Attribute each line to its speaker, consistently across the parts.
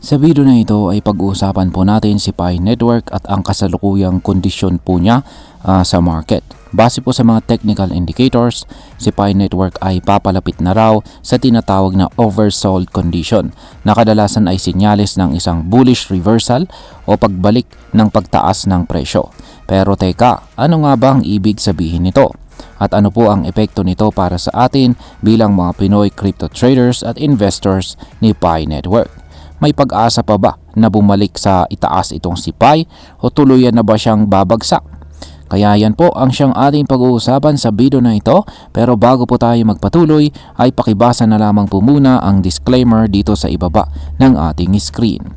Speaker 1: Sa video na ito ay pag-uusapan po natin si Pi Network at ang kasalukuyang kondisyon po niya sa market. Base po sa mga technical indicators, si Pi Network ay papalapit na raw sa tinatawag na oversold condition na kadalasan ay senyales ng isang bullish reversal o pagbalik ng pagtaas ng presyo. Pero teka, ano nga ba ang ibig sabihin nito? At ano po ang epekto nito para sa atin bilang mga Pinoy crypto traders at investors ni Pi Network? May pag-asa pa ba na bumalik sa itaas itong si Pi o tuluyan na ba siyang babagsak? Kaya yan po ang siyang ating pag-uusapan sa video na ito, pero bago po tayo magpatuloy ay pakibasa na lamang po muna ang disclaimer dito sa ibaba ng ating screen.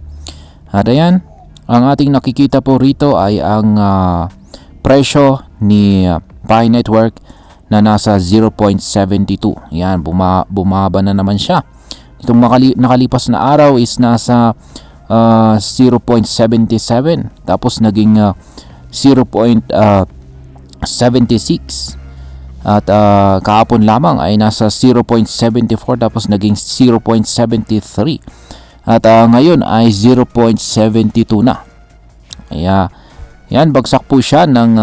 Speaker 1: At ayan, ang ating nakikita po rito ay ang presyo ni Pi Network na nasa 0.72. Yan, bumaba na naman siya. Itong nakalipas na araw is nasa 0.77 tapos naging 0.76 at kahapon lamang ay nasa 0.74 tapos naging 0.73 at ngayon ay 0.72 na. Kaya yan, bagsak po siya ng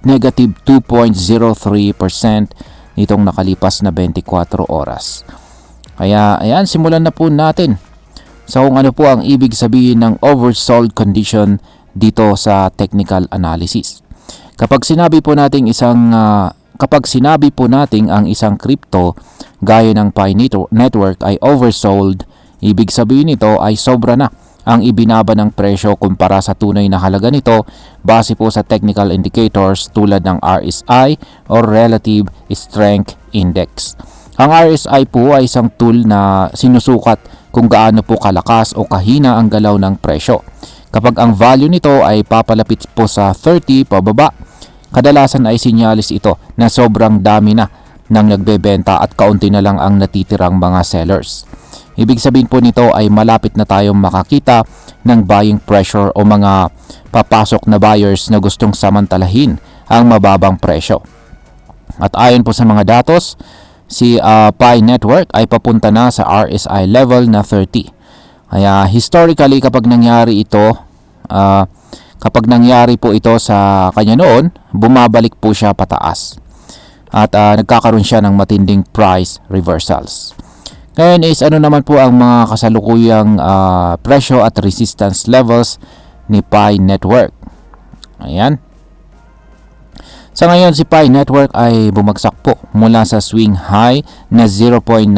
Speaker 1: negative 2.03% nitong nakalipas na 24 oras. Kaya ayan, simulan na po natin sa kung ano po ang ibig sabihin ng oversold condition dito sa technical analysis. Kapag sinabi po nating ang isang crypto gaya ng Pi Network ay oversold, ibig sabihin nito ay sobra na ang ibinaba ng presyo kumpara sa tunay na halaga nito base po sa technical indicators tulad ng RSI or Relative Strength Index. Ang RSI po ay isang tool na sinusukat kung gaano po kalakas o kahina ang galaw ng presyo. Kapag ang value nito ay papalapit po sa 30 pababa, kadalasan ay sinyalis ito na sobrang dami na ng nagbebenta at kaunti na lang ang natitirang mga sellers. Ibig sabihin po nito ay malapit na tayong makakita ng buying pressure o mga papasok na buyers na gustong samantalahin ang mababang presyo. At ayon po sa mga datos, si Pi Network ay papunta na sa RSI level na 30. Kaya historically kapag nangyari po ito sa kanya noon, bumabalik po siya pataas. At nagkakaroon siya ng matinding price reversals. Ngayon is ano naman po ang mga kasalukuyang presyo at resistance levels ni Pi Network. Ayan. Sa ngayon, si Pi Network ay bumagsak po mula sa swing high na 0.99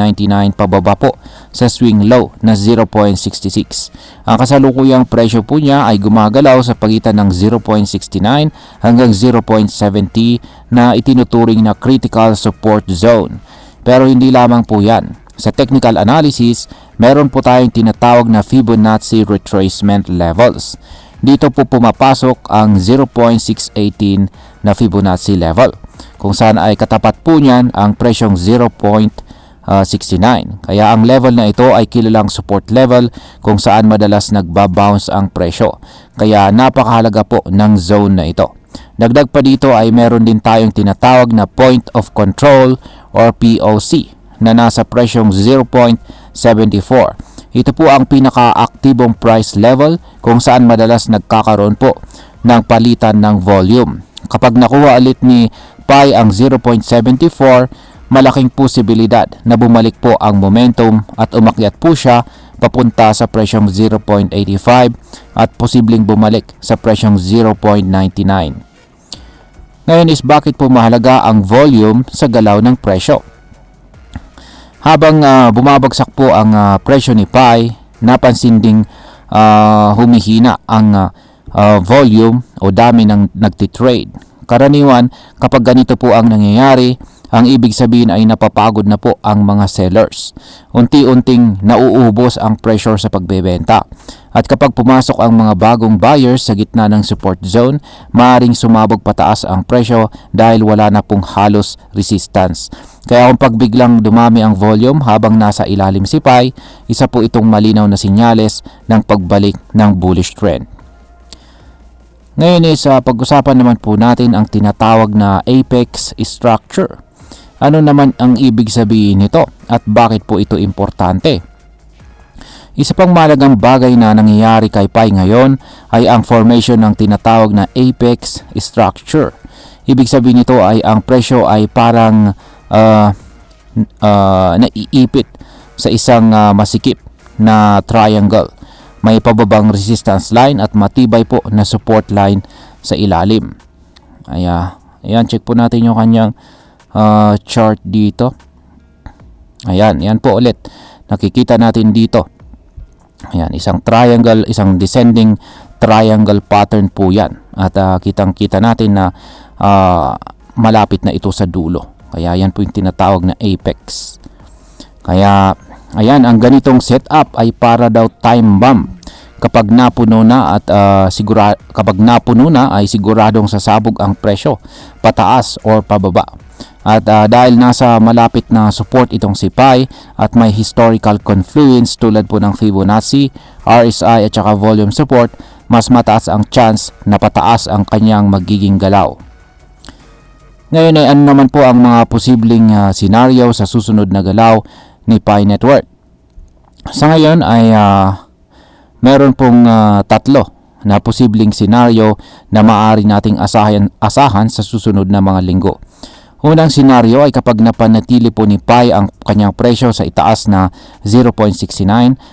Speaker 1: pababa po sa swing low na 0.66. Ang kasalukuyang presyo po niya ay gumagalaw sa pagitan ng 0.69 hanggang 0.70 na itinuturing na critical support zone. Pero hindi lamang po yan. Sa technical analysis, meron po tayong tinatawag na Fibonacci retracement levels. Dito po pumapasok ang 0.618 na Fibonacci level, kung saan ay katapat po niyan ang presyong 0.69. Kaya ang level na ito ay kilalang support level kung saan madalas nagbabounce ang presyo. Kaya napakahalaga po ng zone na ito. Dagdag pa dito ay meron din tayong tinatawag na point of control or POC na nasa presyong 0.74. Ito po ang pinaka-aktibong price level kung saan madalas nagkakaroon po ng palitan ng volume. Kapag nakuha ulit ni Pi ang 0.74, malaking posibilidad na bumalik po ang momentum at umakyat po siya papunta sa presyong 0.85 at posibleng bumalik sa presyong 0.99. Ngayon is bakit po mahalaga ang volume sa galaw ng presyo? Habang bumabagsak po ang presyo ni Pi, napansin ding humihina ang volume o dami ng nagtitrade. Karaniwan, kapag ganito po ang nangyayari, ang ibig sabihin ay napapagod na po ang mga sellers. Unti-unting nauubos ang pressure sa pagbebenta. At kapag pumasok ang mga bagong buyers sa gitna ng support zone, maaaring sumabog pataas ang presyo dahil wala na pong halos resistance. Kaya kung pagbiglang dumami ang volume habang nasa ilalim si Pi, isa po itong malinaw na sinyales ng pagbalik ng bullish trend. Ngayon is pag-usapan naman po natin ang tinatawag na apex structure. Ano naman ang ibig sabihin nito at bakit po ito importante? Isa pang mahalagang bagay na nangyayari kay Pi ngayon ay ang formation ng tinatawag na apex structure. Ibig sabihin nito ay ang presyo ay parang naiipit sa isang masikip na triangle. May pababang resistance line at matibay po na support line sa ilalim. Ayan, check po natin yung kanyang chart dito. Ayan, yan po ulit. Nakikita natin dito. Ayan, isang triangle, isang descending triangle pattern po yan. At kitang-kita natin na malapit na ito sa dulo. Kaya yan po yung tinatawag na apex. Kaya, ayan, ang ganitong setup ay para daw time bomb. Kapag napuno na at ay siguradong sasabog ang presyo, pataas or pababa. At dahil nasa malapit na support itong si Pi at may historical confluence tulad po ng Fibonacci, RSI at saka volume support, mas mataas ang chance na pataas ang kanyang magiging galaw. Ngayon ay ano naman po ang mga posibleng senaryo sa susunod na galaw ni Pi Network. Sa ngayon ay meron pong tatlo na posibleng senaryo na maaari nating asahan sa susunod na mga linggo. Unang senaryo ay kapag napanatili po ni Pi ang kanyang presyo sa itaas na 0.69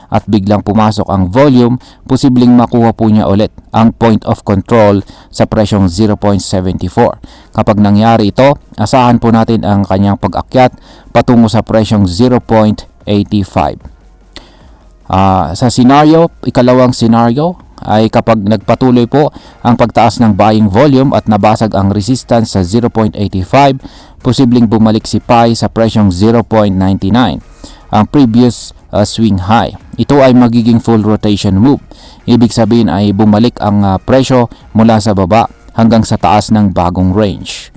Speaker 1: at biglang pumasok ang volume, posibleng makuha po niya ulit ang point of control sa presyong 0.74. Kapag nangyari ito, asahan po natin ang kanyang pag-akyat patungo sa presyong 0.85. Sa senaryo, ikalawang senaryo ay kapag nagpatuloy po ang pagtaas ng buying volume at nabasag ang resistance sa 0.85, posibleng bumalik si Pi sa presyong 0.99, ang previous swing high. Ito ay magiging full rotation move. Ibig sabihin ay bumalik ang presyo mula sa baba hanggang sa taas ng bagong range.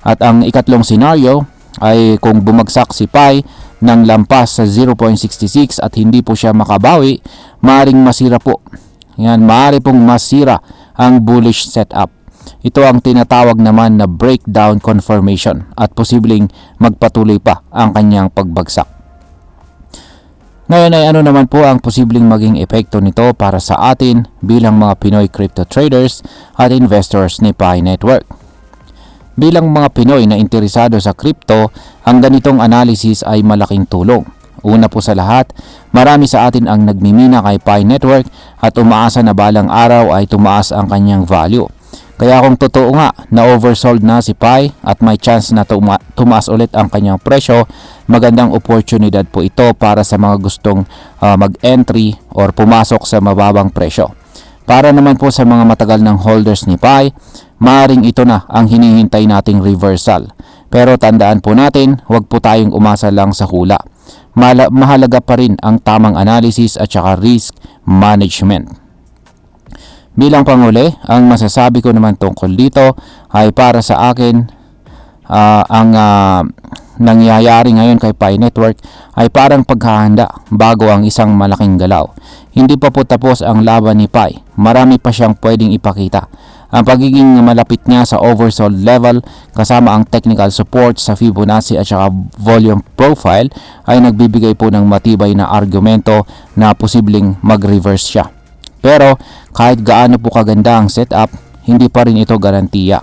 Speaker 1: At ang ikatlong senaryo ay kung bumagsak si Pi ng lampas sa 0.66 at hindi po siya makabawi, maaaring masira po. Maaari pong masira ang bullish setup. Ito ang tinatawag naman na breakdown confirmation at posibleng magpatuloy pa ang kanyang pagbagsak. Ngayon ay ano naman po ang posibleng maging epekto nito para sa atin bilang mga Pinoy crypto traders at investors ni Pi Network. Bilang mga Pinoy na interesado sa crypto, ang ganitong analysis ay malaking tulong. Una po sa lahat, marami sa atin ang nagmimina kay Pi Network at umaasa na balang araw ay tumaas ang kanyang value. Kaya kung totoo nga na oversold na si Pi at may chance na tumaas ulit ang kanyang presyo, magandang oportunidad po ito para sa mga gustong mag-entry or pumasok sa mababang presyo. Para naman po sa mga matagal ng holders ni Pi, maaaring ito na ang hinihintay nating reversal. Pero tandaan po natin, huwag po tayong umasa lang sa hula. Mahalaga pa rin ang tamang analysis at saka risk management. Bilang panghuli, ang masasabi ko naman tungkol dito ay para sa akin ang nangyayari ngayon kay Pi Network ay parang paghahanda bago ang isang malaking galaw. Hindi pa po tapos ang laban ni Pi. Marami pa siyang pwedeng ipakita. Ang pagiging malapit niya sa oversold level kasama ang technical support sa Fibonacci at saka volume profile ay nagbibigay po ng matibay na argumento na posibleng mag-reverse siya. Pero kahit gaano po kaganda ang setup, hindi pa rin ito garantiya.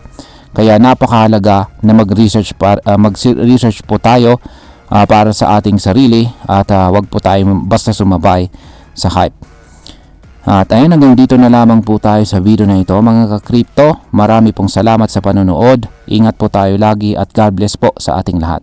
Speaker 1: Kaya napakahalaga na mag-research po tayo para sa ating sarili at wag po tayo basta sumabay sa hype. At ayun, hanggang dito na lamang po tayo sa video na ito mga ka-crypto. Marami pong salamat sa panonood. Ingat po tayo lagi at God bless po sa ating lahat.